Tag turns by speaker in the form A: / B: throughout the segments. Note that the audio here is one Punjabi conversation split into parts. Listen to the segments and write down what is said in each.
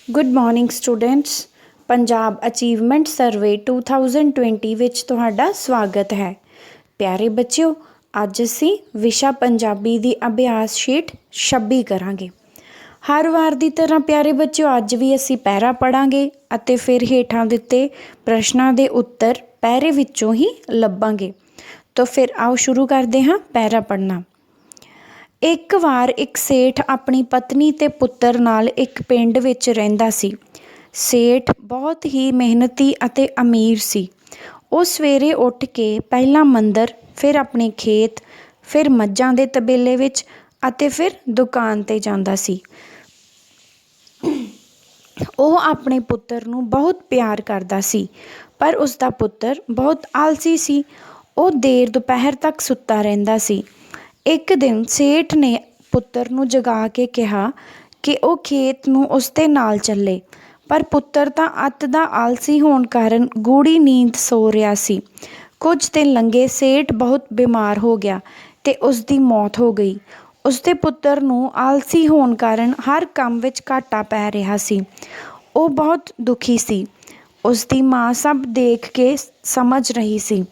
A: Good morning students. Punjab achievement सर्वे 2020 ਵਿੱਚ ਤੁਹਾਡਾ ਸਵਾਗਤ ਹੈ। ਪਿਆਰੇ ਬੱਚਿਓ, ਅੱਜ ਅਸੀਂ ਵਿਸ਼ਾ ਪੰਜਾਬੀ ਦੀ ਅਭਿਆਸ ਸ਼ੀਟ 26 ਕਰਾਂਗੇ। ਹਰ ਵਾਰ ਦੀ ਤਰ੍ਹਾਂ ਪਿਆਰੇ ਬੱਚਿਓ, ਅੱਜ ਵੀ ਅਸੀਂ ਪੈਰਾ ਪੜਾਂਗੇ ਅਤੇ ਫਿਰ ਹੇਠਾਂ ਦਿੱਤੇ ਪ੍ਰਸ਼ਨਾਂ ਦੇ ਉੱਤਰ ਪੈਰੇ ਵਿੱਚੋਂ ਹੀ ਲੱਭਾਂਗੇ। ਤਾਂ ਫਿਰ ਆਓ ਸ਼ੁਰੂ ਕਰਦੇ ਹਾਂ ਪੈਰਾ ਪੜ੍ਹਨਾ। ਇੱਕ ਵਾਰ ਇੱਕ ਸੇਠ ਆਪਣੀ ਪਤਨੀ ਅਤੇ ਪੁੱਤਰ ਨਾਲ ਇੱਕ ਪਿੰਡ ਵਿੱਚ ਰਹਿੰਦਾ ਸੀ। ਸੇਠ ਬਹੁਤ ਹੀ ਮਿਹਨਤੀ ਅਤੇ ਅਮੀਰ ਸੀ। ਉਹ ਸਵੇਰੇ ਉੱਠ ਕੇ ਪਹਿਲਾਂ ਮੰਦਰ, ਫਿਰ ਆਪਣੇ ਖੇਤ, ਫਿਰ ਮੱਝਾਂ ਦੇ ਤਬੇਲੇ ਵਿੱਚ ਅਤੇ ਫਿਰ ਦੁਕਾਨ 'ਤੇ ਜਾਂਦਾ ਸੀ। ਉਹ ਆਪਣੇ ਪੁੱਤਰ ਨੂੰ ਬਹੁਤ ਪਿਆਰ ਕਰਦਾ ਸੀ, ਪਰ ਉਸਦਾ ਪੁੱਤਰ ਬਹੁਤ ਆਲਸੀ ਸੀ। ਉਹ ਦੇਰ ਦੁਪਹਿਰ ਤੱਕ ਸੁੱਤਾ ਰਹਿੰਦਾ ਸੀ। ਇੱਕ ਦਿਨ ਸੇਠ ਨੇ ਪੁੱਤਰ ਨੂੰ ਜਗਾ ਕੇ ਕਿਹਾ ਕਿ ਉਹ ਖੇਤ ਨੂੰ ਉਸਦੇ ਨਾਲ ਚੱਲੇ, ਪਰ ਪੁੱਤਰ ਤਾਂ ਅੱਤ ਦਾ ਆਲਸੀ ਹੋਣ ਕਾਰਨ ਗੂੜ੍ਹੀ ਨੀਂਦ ਸੋ ਰਿਹਾ ਸੀ। ਕੁਝ ਦਿਨ ਲੰਘੇ, ਸੇਠ ਬਹੁਤ ਬਿਮਾਰ ਹੋ ਗਿਆ ਅਤੇ ਉਸਦੀ ਮੌਤ ਹੋ ਗਈ। ਉਸਦੇ ਪੁੱਤਰ ਨੂੰ ਆਲਸੀ ਹੋਣ ਕਾਰਨ ਹਰ ਕੰਮ ਵਿੱਚ ਘਾਟਾ ਪੈ ਰਿਹਾ ਸੀ। ਉਹ ਬਹੁਤ ਦੁਖੀ ਸੀ। ਉਸਦੀ ਮਾਂ ਸਭ ਦੇਖ ਕੇ ਸਮਝ ਰਹੀ ਸੀ।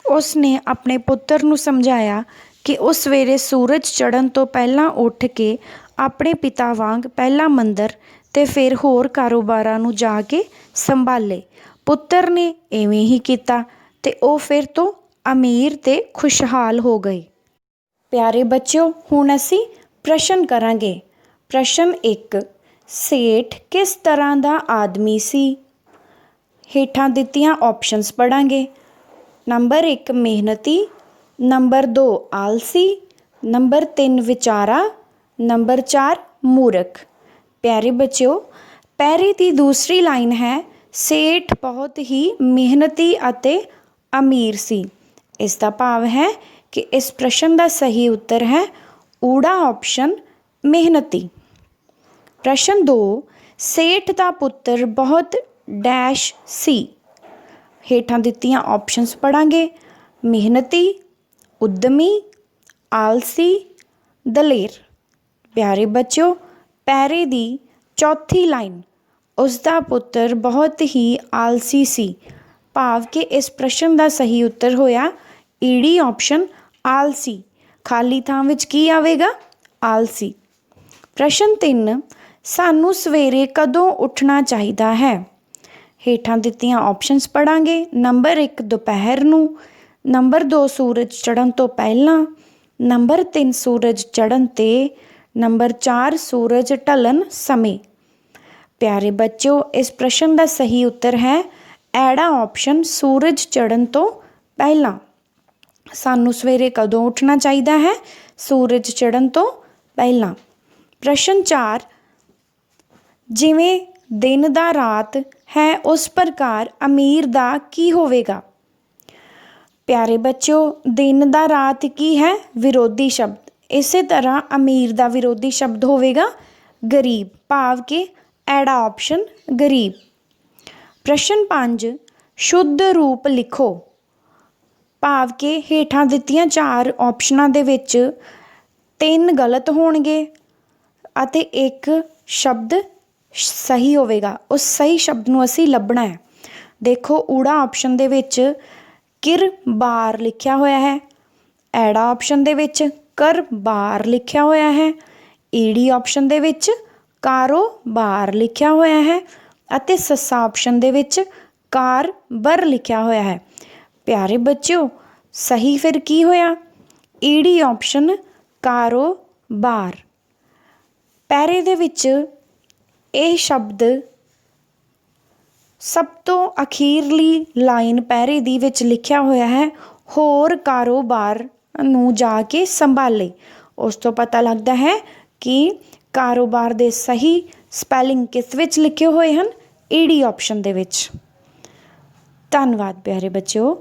A: ਉਸ ਨੇ ਆਪਣੇ ਪੁੱਤਰ ਨੂੰ ਸਮਝਾਇਆ ਕਿ ਉਹ ਸਵੇਰੇ ਸੂਰਜ ਚੜ੍ਹਨ ਤੋਂ ਪਹਿਲਾਂ ਉੱਠ ਕੇ ਆਪਣੇ ਪਿਤਾ ਵਾਂਗ ਪਹਿਲਾਂ ਮੰਦਰ ਅਤੇ ਫਿਰ ਹੋਰ ਕਾਰੋਬਾਰਾਂ ਨੂੰ ਜਾ ਕੇ ਸੰਭਾਲੇ। ਪੁੱਤਰ ਨੇ ਇਵੇਂ ਹੀ ਕੀਤਾ ਅਤੇ ਉਹ ਫਿਰ ਤੋਂ ਅਮੀਰ ਅਤੇ ਖੁਸ਼ਹਾਲ ਹੋ ਗਏ। ਪਿਆਰੇ ਬੱਚਿਓ, ਹੁਣ ਅਸੀਂ ਪ੍ਰਸ਼ਨ ਕਰਾਂਗੇ। ਪ੍ਰਸ਼ਨ 1, ਸੇਠ ਕਿਸ ਤਰ੍ਹਾਂ ਦਾ ਆਦਮੀ ਸੀ? ਹੇਠਾਂ ਦਿੱਤੀਆਂ ਆਪਸ਼ਨਸ ਪੜ੍ਹਾਂਗੇ। ਨੰਬਰ 1 ਮਿਹਨਤੀ, ਨੰਬਰ 2 ਆਲਸੀ, ਨੰਬਰ 3 ਵਿਚਾਰਾ, ਨੰਬਰ 4 ਮੂਰਖ। ਪਿਆਰੇ ਬੱਚਿਓ, ਪੈਰੇ ਦੀ ਦੂਸਰੀ ਲਾਈਨ ਹੈ, ਸੇਠ ਬਹੁਤ ਹੀ ਮਿਹਨਤੀ ਅਤੇ ਅਮੀਰ ਸੀ। ਇਸ ਦਾ ਭਾਵ ਹੈ ਕਿ ਇਸ ਪ੍ਰਸ਼ਨ ਦਾ ਸਹੀ ਉੱਤਰ ਹੈ ਊੜਾ ਆਪਸ਼ਨ ਮਿਹਨਤੀ। ਪ੍ਰਸ਼ਨ 2, ਸੇਠ ਦਾ ਪੁੱਤਰ ਬਹੁਤ ਡੈਸ਼ ਸੀ। ਹੇਠਾਂ ਦਿੱਤੀਆਂ ਆਪਸ਼ਨਸ ਪੜ੍ਹਾਂਗੇ। ਮਿਹਨਤੀ, ਉੱਦਮੀ, ਆਲਸੀ, ਦਲੇਰ। ਪਿਆਰੇ ਬੱਚਿਓ, ਪੈਰੇ ਦੀ ਚੌਥੀ ਲਾਈਨ, ਉਸਦਾ ਪੁੱਤਰ ਬਹੁਤ ਹੀ ਆਲਸੀ ਸੀ, ਭਾਵ ਕਿ ਇਸ ਪ੍ਰਸ਼ਨ ਦਾ ਸਹੀ ਉੱਤਰ ਹੋਇਆ ਈੜੀ ਆਪਸ਼ਨ ਆਲਸੀ। ਖਾਲੀ ਥਾਂ ਵਿੱਚ ਕੀ ਆਵੇਗਾ? ਆਲਸੀ। ਪ੍ਰਸ਼ਨ 3, ਸਾਨੂੰ ਸਵੇਰੇ ਕਦੋਂ ਉੱਠਣਾ ਚਾਹੀਦਾ ਹੈ? ਹੇਠਾਂ ਦਿੱਤੀਆਂ ਆਪਸ਼ਨਸ ਪੜ੍ਹਾਂਗੇ। ਨੰਬਰ 1 ਦੁਪਹਿਰ ਨੂੰ, ਨੰਬਰ 2 ਸੂਰਜ ਚੜ੍ਹਨ ਤੋਂ ਪਹਿਲਾਂ, ਨੰਬਰ 3 ਸੂਰਜ ਚੜ੍ਹਨ 'ਤੇ, ਨੰਬਰ 4 ਸੂਰਜ ਢਲਣ ਸਮੇਂ। ਪਿਆਰੇ ਬੱਚਿਓ, ਇਸ ਪ੍ਰਸ਼ਨ ਦਾ ਸਹੀ ਉੱਤਰ ਹੈ ਐੜਾ ਆਪਸ਼ਨ ਸੂਰਜ ਚੜ੍ਹਨ ਤੋਂ ਪਹਿਲਾਂ। ਸਾਨੂੰ ਸਵੇਰੇ ਕਦੋਂ ਉੱਠਣਾ ਚਾਹੀਦਾ ਹੈ? ਸੂਰਜ ਚੜ੍ਹਨ ਤੋਂ ਪਹਿਲਾਂ। ਪ੍ਰਸ਼ਨ 4, ਜਿਵੇਂ ਦਿਨ ਦਾ ਰਾਤ ਹੈ ਉਸ ਪ੍ਰਕਾਰ ਅਮੀਰ ਦਾ ਕੀ ਹੋਵੇਗਾ? ਪਿਆਰੇ ਬੱਚਿਓ, ਦਿਨ ਦਾ ਰਾਤ ਕੀ ਹੈ? ਵਿਰੋਧੀ ਸ਼ਬਦ। ਇਸੇ ਤਰ੍ਹਾਂ ਅਮੀਰ ਦਾ ਵਿਰੋਧੀ ਸ਼ਬਦ ਹੋਵੇਗਾ ਗਰੀਬ, ਭਾਵ ਕਿ ਐੜਾ ਆਪਸ਼ਨ ਗਰੀਬ। ਪ੍ਰਸ਼ਨ 5, ਸ਼ੁੱਧ ਰੂਪ ਲਿਖੋ, ਭਾਵ ਕਿ ਹੇਠਾਂ ਦਿੱਤੀਆਂ 4 ਆਪਸ਼ਨਾਂ ਦੇ ਵਿੱਚ 3 ਗਲਤ ਹੋਣਗੇ ਅਤੇ ਇੱਕ ਸ਼ਬਦ ਸਹੀ ਹੋਵੇਗਾ। ਉਸ ਸਹੀ ਸ਼ਬਦ ਨੂੰ ਅਸੀਂ ਲੱਭਣਾ ਹੈ। ਦੇਖੋ, ਊੜਾ ਆਪਸ਼ਨ ਦੇ ਵਿੱਚ ਕਿਰਬਾਰ ਲਿਖਿਆ ਹੋਇਆ ਹੈ, ਐੜਾ ਆਪਸ਼ਨ ਦੇ ਵਿੱਚ ਕਰਬਾਰ ਲਿਖਿਆ ਹੋਇਆ ਹੈ, ਈੜੀ ਆਪਸ਼ਨ ਦੇ ਵਿੱਚ ਕਾਰੋਬਾਰ ਲਿਖਿਆ ਹੋਇਆ ਹੈ ਅਤੇ ਸੱਸਾ ਆਪਸ਼ਨ ਦੇ ਵਿੱਚ ਕਾਰਬਰ ਲਿਖਿਆ ਹੋਇਆ ਹੈ। ਪਿਆਰੇ ਬੱਚਿਓ, ਸਹੀ ਫਿਰ ਕੀ ਹੋਇਆ? ਈੜੀ ਆਪਸ਼ਨ ਕਾਰੋਬਾਰ। ਪੈਰੇ ਦੇ ਵਿੱਚ ਇਹ ਸ਼ਬਦ ਸਭ ਤੋਂ ਅਖੀਰਲੀ ਲਾਈਨ ਪੈਰੇ ਦੀ ਵਿੱਚ ਲਿਖਿਆ ਹੋਇਆ ਹੈ ਹੋਰ ਕਾਰੋਬਾਰ ਨੂੰ ਜਾ ਕੇ ਸੰਭਾਲੇ। ਉਸ ਤੋਂ ਪਤਾ ਲੱਗਦਾ ਹੈ ਕਿ ਕਾਰੋਬਾਰ ਦੇ ਸਹੀ ਸਪੈਲਿੰਗ ਕਿਸ ਵਿੱਚ ਲਿਖੇ ਹੋਏ ਹਨ? ਈੜੀ ਆਪਸ਼ਨ ਦੇ ਵਿੱਚ। ਧੰਨਵਾਦ ਪਿਆਰੇ ਬੱਚਿਓ।